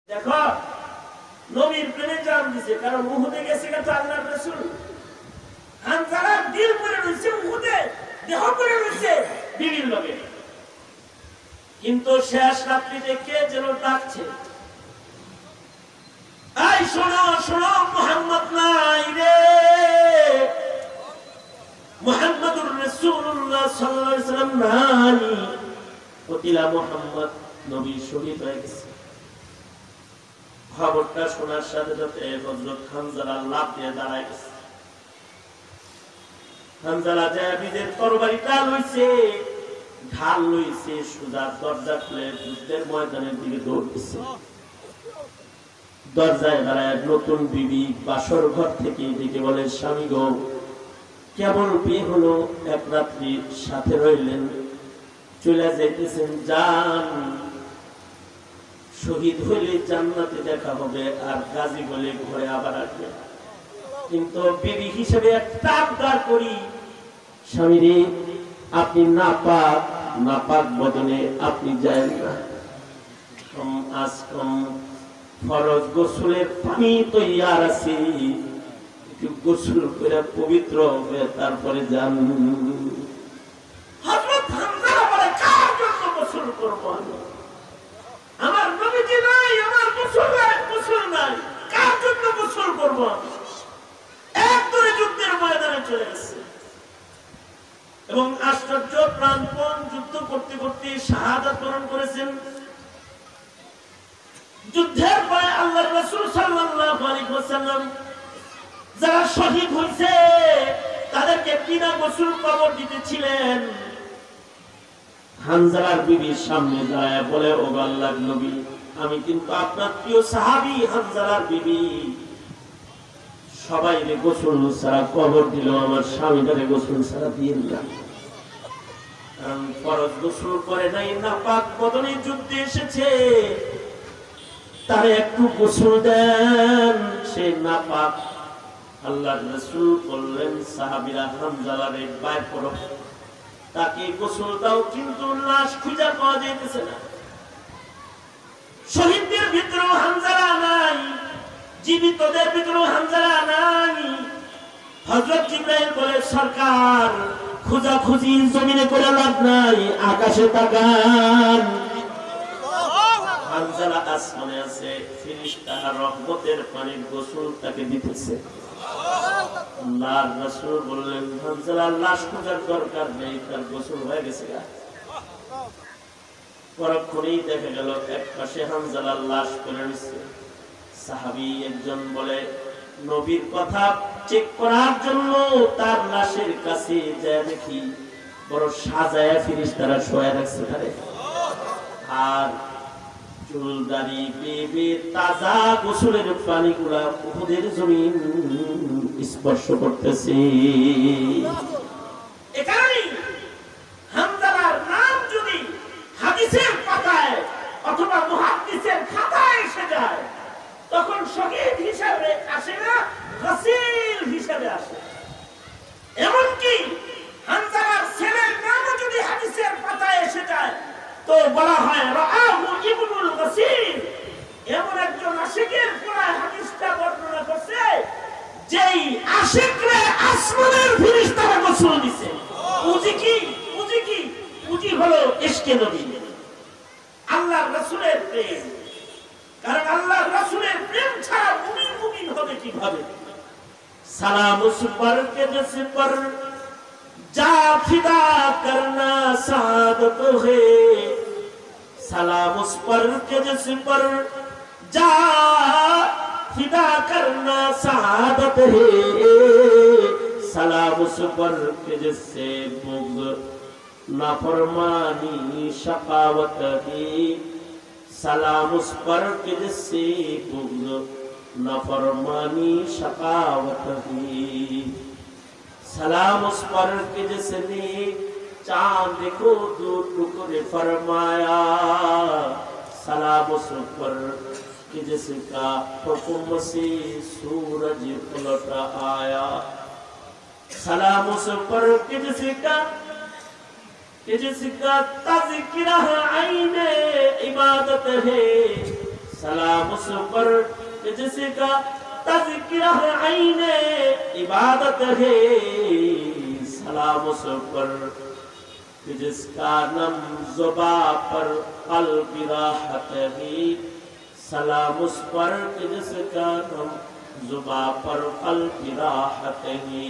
দেখো নবীর প্রেমে জান দিছে, কারণ উহুদে গেছে তো আল্লাহর রাসূল। হানজালার দিল পড়ে রইছে উহুদে, দেহ পড়ে রইছে বিবির লগে, কিন্তু শেষ রাত্রিতে কে যেন ডাকছে, আই শোনো শোনো, মুহাম্মদ নাই রে, মুহাম্মাদুর রাসূলুল্লাহ সাল্লাল্লাহু আলাইহি ওয়াসাল্লাম নাই, কতিলা মুহাম্মদ, নবী শহীদ হয়ে গেছে। খবরটা শোনার সাথে সাথে হযরত হানজালা লাফ দিয়ে দাঁড়ায় গেছে। হানজালা যায় নিজের তরবারিটা লইছে, ঢাল লইছে, সোজা দরজা খুলে যুদ্ধের ময়দানের দিকে দৌড় দিছে। দরজায় দাঁড়ায় নতুন বিবি বাসর ঘর থেকে ডেকে বলে, স্বামী গো, কেবল বিয়ে হলো, এক রাত্রি সাথে রইলেন, চলে যাইতেছেন, যান, শহীদ হইলে জান্নাতে দেখা হবে, আর গাজী বলে ঘরে আবার আসবে। কিন্তু বিবি হিসেবে একটা আবদার করি, স্বামী রে, আপনি নাপাক বদনে আপনি যায়েন না, আজ কম ফরজ গোসলের পানি তৈয়ার আছে, একটু গোসল করে পবিত্র হবে, তারপরে যান। হযরত হামজা বলে, কার জন্য গোসল করব আমি? আমার নবীজি নাই, আমার গোসল নাই, কার জন্য গোসল করব আমি? একদরে যুদ্ধের ময়দানে চলে গেছে এবং আশ্চর্য প্রাণপণ যুদ্ধ করতে করতে শাহাদাত বরণ করেছেন। যুদ্ধের পরে আল্লাহর রাসূল সাল্লাল্লাহু আলাইহি ওয়াসাল্লাম যারা শহীদ হয়েছে তাদেরকে বিনা গোসল কবর দিতেছিলেন। হানজালার বিবির সামনে দাঁড়ায় বলে, ও আল্লাহর নবী, আমি কিন্তু আপনার প্রিয় সাহাবী হানজালার বিবি, সবাই গোসল ছাড়া কবর দিল, আমার স্বামীটারে গোসল ছাড়া দিন না, কারণ ফরজ গোসল করে নাই, নাপাক বদনে যুদ্ধে এসেছে, তারে একটু গোসল দেন, সে নাপাক। আল্লাহর রাসূল বললেন, সাহাবীরা হানজালারে বাইর করো, তাকে গোসল দাও, কিন্তু লাশ খুঁজে পাওয়া যাইতেছে না। শহীদদের ভিতরেও হানজালা নাই, জীবিতদের ভিতরেও হানজালা নাই। হযরত জিবরাইল বলে, সরকার, খোঁজাখুঁজি জমিনে করে লাভ নাই, আকাশে তাকান। হানজালা আসমানে আছে, ফেরেশতা রহমতের পানির গোসল তাকে দিতেছে। আল্লাহর রাসূল বললেন, হানজালার লাশ খোঁজার দরকার নেই, তার গোসল হয়ে গেছে। পরক্ষণেই দেখা গেল এক পাশে হানজালার লাশ পড়ে রয়েছে। সাহাবী একজন বলে, নবীর কথা চেক করার জন্য তার লাশের কাছে যায় দেখি বড় সাজায়া ফেরেশতারা শোয়া রাখছে তারে, আর চুল দাড়ি বেবে তাজা গোসলের পানিগুলা উহুদের জমিন স্পর্শ করতেছে। এ কারণে হানজালার নাম যদি হাদিসের পাতায় অথবা মুহাদ্দিসের খাতায় এসে যায়, তখন শহীদ হিসাবে আসে না, গাসিল হিসাবে আসে। এমনকি হানজালার ছেলের নামও যদি হাদিসের পাতায় এসে যায়, তো বলা হয় রাআহু ইবনুল গাসিল। এমন একজন আশিকের পুরায় হাদিসটা বর্ণনা করছে, যেই আশিকরে আসমানের ফেরেশতারা গোসল দিছে। পুঁজি হলো ইশকে নবী, আল্লাহর রাসূলের প্রেম। কারণ আল্লাহর রাসূলের প্রেম ছাড়া মুমিন হবে কিভাবে? সালাম উস पर के जिस पर जा फिदा करना सादत है, सलाम उस पर के जिस पर जा फिदा करना सादत है, सलाम उस पर के जिससे बुग़्ज़ नाफरमानी शकावत है, सलाम उस पर के जिससे बुग़्ज़ नाफरमानी शकावत है, सलाम उस पर के जिसने चांद को दो टुकड़े फरमाया, सलाम उस पर कि जिसका हुक्म से सूरज उलट आया, सलाम उस पर कि जिसका तज़किरा आईने इबादत है, सलाम उस पर कि जिसका तज़किरा आईने इबादत है, सलाम उस पर कि जिसका नम ज़ुबा पर क़ल्ब राहत है, सलाम उस पर कि जिसका नम ज़ुबा पर क़ल्ब राहत है।